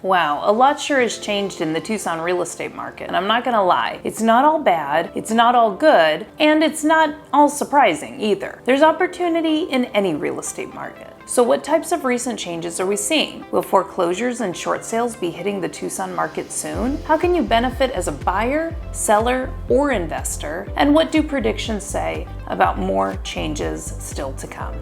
Wow, a lot sure has changed in the Tucson real estate market, and I'm not gonna lie, it's not all bad, it's not all good, and it's not all surprising either. There's opportunity in any real estate market. So what types of recent changes are we seeing? Will foreclosures and short sales be hitting the Tucson market soon? How can you benefit as a buyer, seller, or investor? And what do predictions say about more changes still to come?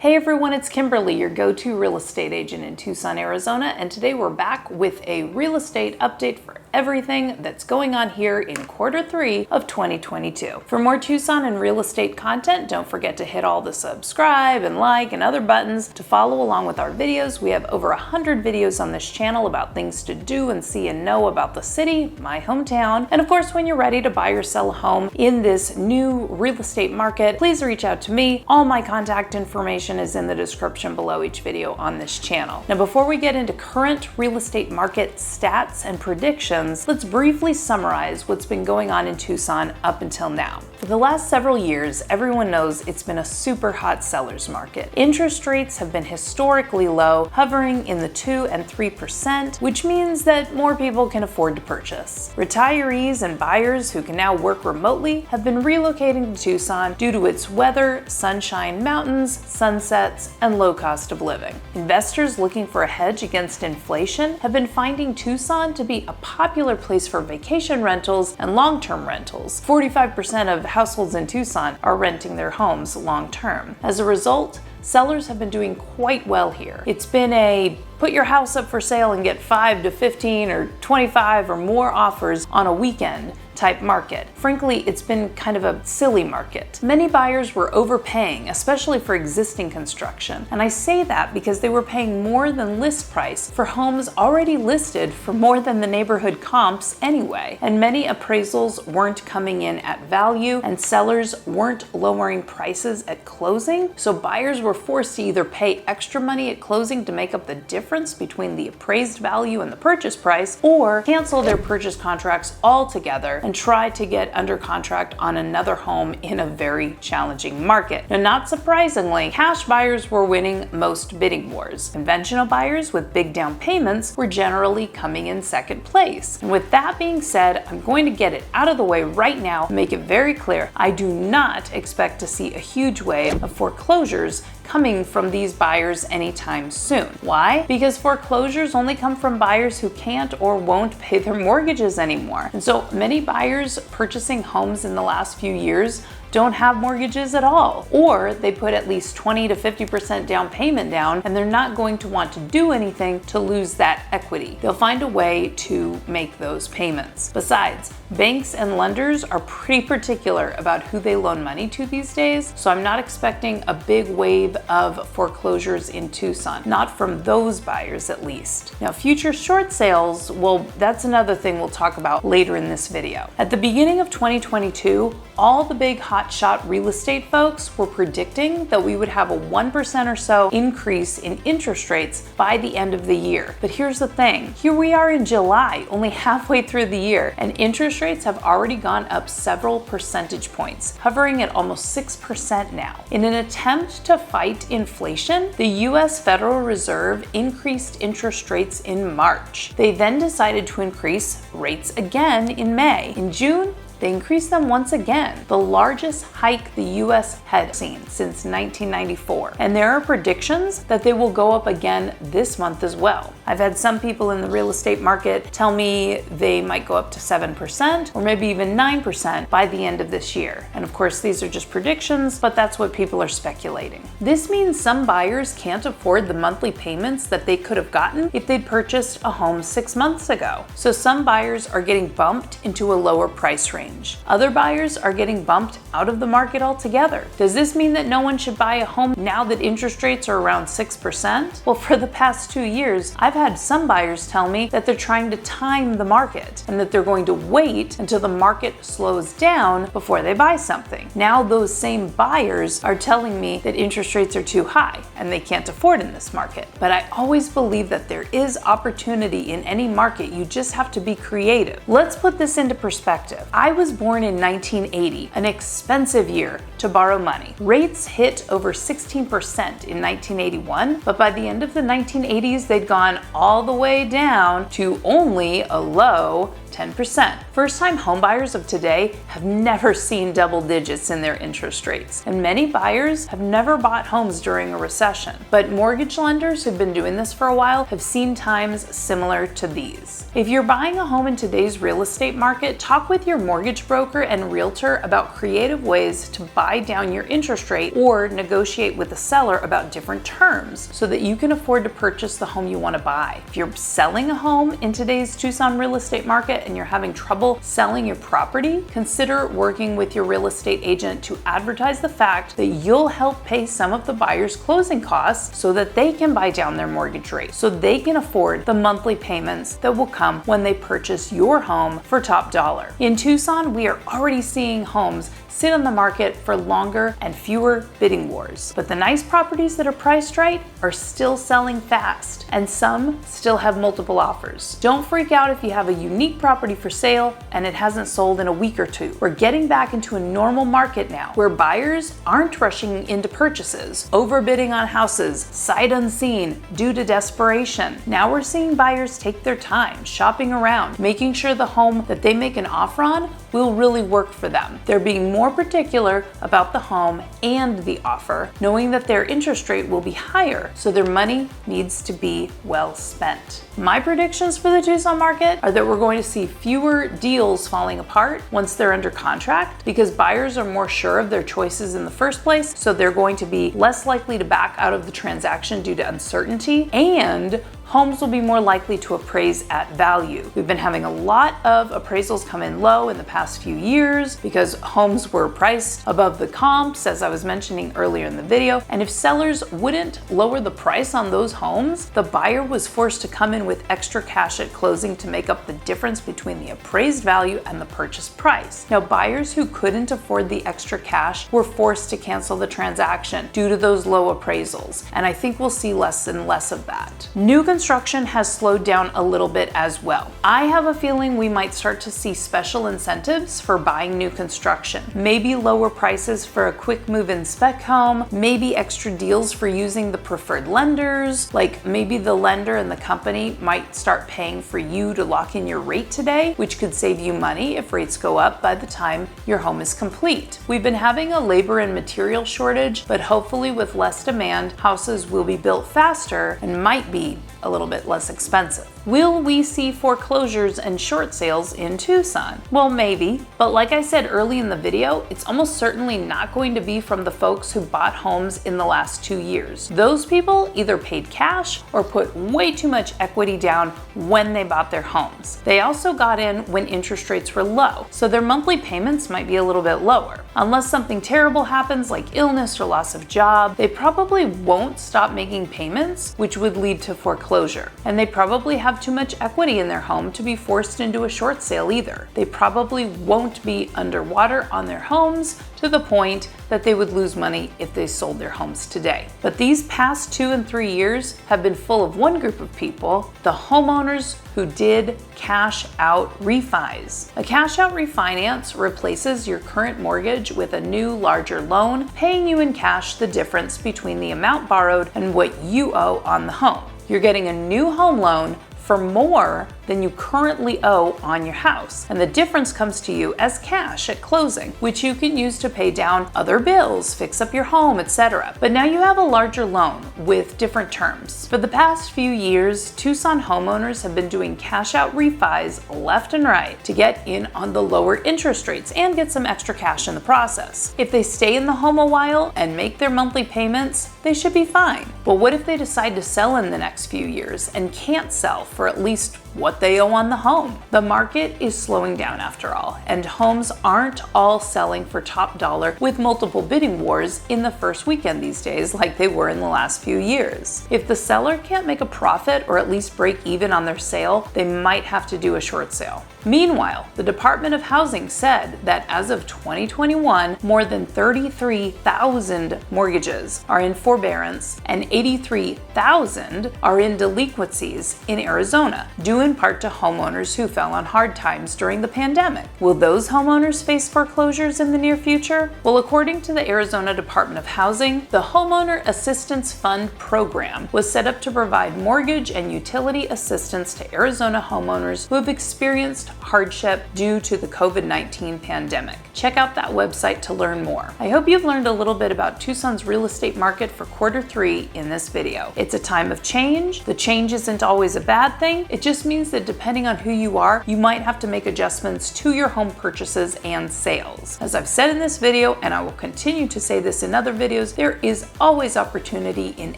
Hey everyone, it's Kimberly, your go-to real estate agent in Tucson, Arizona, and today we're back with a real estate update for everything that's going on here in Q3 of 2022. For more Tucson and real estate content, don't forget to hit all the subscribe and like and other buttons to follow along with our videos. We have over 100 videos on this channel about things to do and see and know about the city, my hometown, and of course, when you're ready to buy or sell a home in this new real estate market, please reach out to me. All my contact information is in the description below each video on this channel. Now, before we get into current real estate market stats and predictions, let's briefly summarize what's been going on in Tucson up until now. For the last several years, everyone knows it's been a super hot seller's market. Interest rates have been historically low, hovering in the 2 and 3%, which means that more people can afford to purchase. Retirees and buyers who can now work remotely have been relocating to Tucson due to its weather, sunshine mountains, sunsets, and low cost of living. Investors looking for a hedge against inflation have been finding Tucson to be a popular place for vacation rentals and long-term rentals. 45% of households in Tucson are renting their homes long-term. As a result, sellers have been doing quite well here. It's been a put your house up for sale and get 5 to 15 or 25 or more offers on a weekend type market. Frankly, it's been kind of a silly market. Many buyers were overpaying, especially for existing construction. And I say that because they were paying more than list price for homes already listed for more than the neighborhood comps anyway. And many appraisals weren't coming in at value and sellers weren't lowering prices at closing. So buyers were forced to either pay extra money at closing to make up the difference between the appraised value and the purchase price, or cancel their purchase contracts altogether and try to get under contract on another home in a very challenging market. Now, not surprisingly, cash buyers were winning most bidding wars. Conventional buyers with big down payments were generally coming in second place. And with that being said, I'm going to get it out of the way right now and make it very clear, I do not expect to see a huge wave of foreclosures coming from these buyers anytime soon. Why? Because foreclosures only come from buyers who can't or won't pay their mortgages anymore. And so many buyers purchasing homes in the last few years don't have mortgages at all, or they put at least 20 to 50% down payment down and they're not going to want to do anything to lose that equity. They'll find a way to make those payments. Besides, banks and lenders are pretty particular about who they loan money to these days, so I'm not expecting a big wave of foreclosures in Tucson, not from those buyers at least. Now, future short sales, well, that's another thing we'll talk about later in this video. At the beginning of 2022, all the big hotshot real estate folks were predicting that we would have a 1% or so increase in interest rates by the end of the year. But here's the thing, here we are in July, only halfway through the year, and interest rates have already gone up several percentage points, hovering at almost 6% now. In an attempt to fight inflation, the US Federal Reserve increased interest rates in March. They then decided to increase rates again in May. In June, they increased them once again, the largest hike the US had seen since 1994. And there are predictions that they will go up again this month as well. I've had some people in the real estate market tell me they might go up to 7% or maybe even 9% by the end of this year. And of course, these are just predictions, but that's what people are speculating. This means some buyers can't afford the monthly payments that they could have gotten if they'd purchased a home 6 months ago. So some buyers are getting bumped into a lower price range. Other buyers are getting bumped out of the market altogether. Does this mean that no one should buy a home now that interest rates are around 6%? Well, for the past 2 years, I've had some buyers tell me that they're trying to time the market and that they're going to wait until the market slows down before they buy something. Now those same buyers are telling me that interest rates are too high and they can't afford in this market. But I always believe that there is opportunity in any market. You just have to be creative. Let's put this into perspective. I was born in 1980, an expensive year to borrow money. Rates hit over 16% in 1981, but by the end of the 1980s, they'd gone all the way down to only a low 10%. First-time homebuyers of today have never seen double digits in their interest rates, and many buyers have never bought homes during a recession. But mortgage lenders who've been doing this for a while have seen times similar to these. If you're buying a home in today's real estate market, talk with your mortgage broker and realtor about creative ways to buy down your interest rate or negotiate with the seller about different terms so that you can afford to purchase the home you want to buy. If you're selling a home in today's Tucson real estate market and you're having trouble selling your property, consider working with your real estate agent to advertise the fact that you'll help pay some of the buyer's closing costs so that they can buy down their mortgage rate, so they can afford the monthly payments that will come when they purchase your home for top dollar. In Tucson, we are already seeing homes sit on the market for longer and fewer bidding wars. But the nice properties that are priced right are still selling fast, and some still have multiple offers. Don't freak out if you have a unique property for sale and it hasn't sold in a week or two. We're getting back into a normal market now where buyers aren't rushing into purchases, overbidding on houses, sight unseen due to desperation. Now we're seeing buyers take their time, shopping around, making sure the home that they make an offer on will really work for them. They're being more particular about the home and the offer, knowing that their interest rate will be higher, so their money needs to be well spent. My predictions for the Tucson market are that we're going to see fewer deals falling apart once they're under contract because buyers are more sure of their choices in the first place, so they're going to be less likely to back out of the transaction due to uncertainty, and homes will be more likely to appraise at value. We've been having a lot of appraisals come in low in the past few years because homes were priced above the comps, as I was mentioning earlier in the video. And if sellers wouldn't lower the price on those homes, the buyer was forced to come in with extra cash at closing to make up the difference between the appraised value and the purchase price. Now, buyers who couldn't afford the extra cash were forced to cancel the transaction due to those low appraisals. And I think we'll see less and less of that. New construction has slowed down a little bit as well. I have a feeling we might start to see special incentives for buying new construction. Maybe lower prices for a quick move-in spec home, maybe extra deals for using the preferred lenders, like maybe the lender and the company might start paying for you to lock in your rate today, which could save you money if rates go up by the time your home is complete. We've been having a labor and material shortage, but hopefully with less demand, houses will be built faster and might be a little bit less expensive. Will we see foreclosures and short sales in Tucson? Well, maybe, but like I said early in the video, it's almost certainly not going to be from the folks who bought homes in the last 2 years. Those people either paid cash or put way too much equity down when they bought their homes. They also got in when interest rates were low, so their monthly payments might be a little bit lower. Unless something terrible happens like illness or loss of job, they probably won't stop making payments, which would lead to foreclosure. And they probably have too much equity in their home to be forced into a short sale either. They probably won't be underwater on their homes to the point that they would lose money if they sold their homes today. But these past 2 and 3 years have been full of one group of people, the homeowners who did cash out refis. A cash out refinance replaces your current mortgage with a new, larger loan, paying you in cash the difference between the amount borrowed and what you owe on the home. You're getting a new home loan for more than you currently owe on your house. And the difference comes to you as cash at closing, which you can use to pay down other bills, fix up your home, etc. But now you have a larger loan with different terms. For the past few years, Tucson homeowners have been doing cash out refis left and right to get in on the lower interest rates and get some extra cash in the process. If they stay in the home a while and make their monthly payments, they should be fine. But what if they decide to sell in the next few years and can't sell for at least what they owe on the home? The market is slowing down after all, and homes aren't all selling for top dollar with multiple bidding wars in the first weekend these days like they were in the last few years. If the seller can't make a profit or at least break even on their sale, they might have to do a short sale. Meanwhile, the Department of Housing said that as of 2021, more than 33,000 mortgages are in forbearance and 83,000 are in delinquencies in Arizona, due in part part to homeowners who fell on hard times during the pandemic. Will those homeowners face foreclosures in the near future? Well, according to the Arizona Department of Housing, the Homeowner Assistance Fund program was set up to provide mortgage and utility assistance to Arizona homeowners who have experienced hardship due to the COVID-19 pandemic. Check out that website to learn more. I hope you've learned a little bit about Tucson's real estate market for Q3 in this video. It's a time of change. The change isn't always a bad thing. It just means that depending on who you are, you might have to make adjustments to your home purchases and sales. As I've said in this video, and I will continue to say this in other videos, there is always opportunity in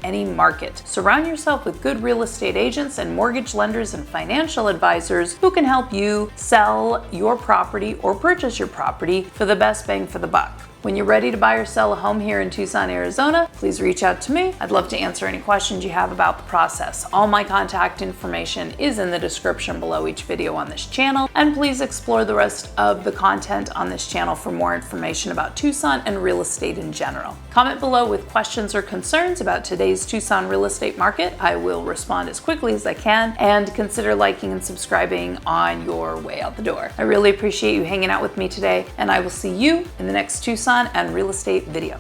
any market. Surround yourself with good real estate agents and mortgage lenders and financial advisors who can help you sell your property or purchase your property for the best bang for the buck. When you're ready to buy or sell a home here in Tucson, Arizona, please reach out to me. I'd love to answer any questions you have about the process. All my contact information is in the description below each video on this channel, and please explore the rest of the content on this channel for more information about Tucson and real estate in general. Comment below with questions or concerns about today's Tucson real estate market. I will respond as quickly as I can, and consider liking and subscribing on your way out the door. I really appreciate you hanging out with me today, and I will see you in the next Tucson and real estate video.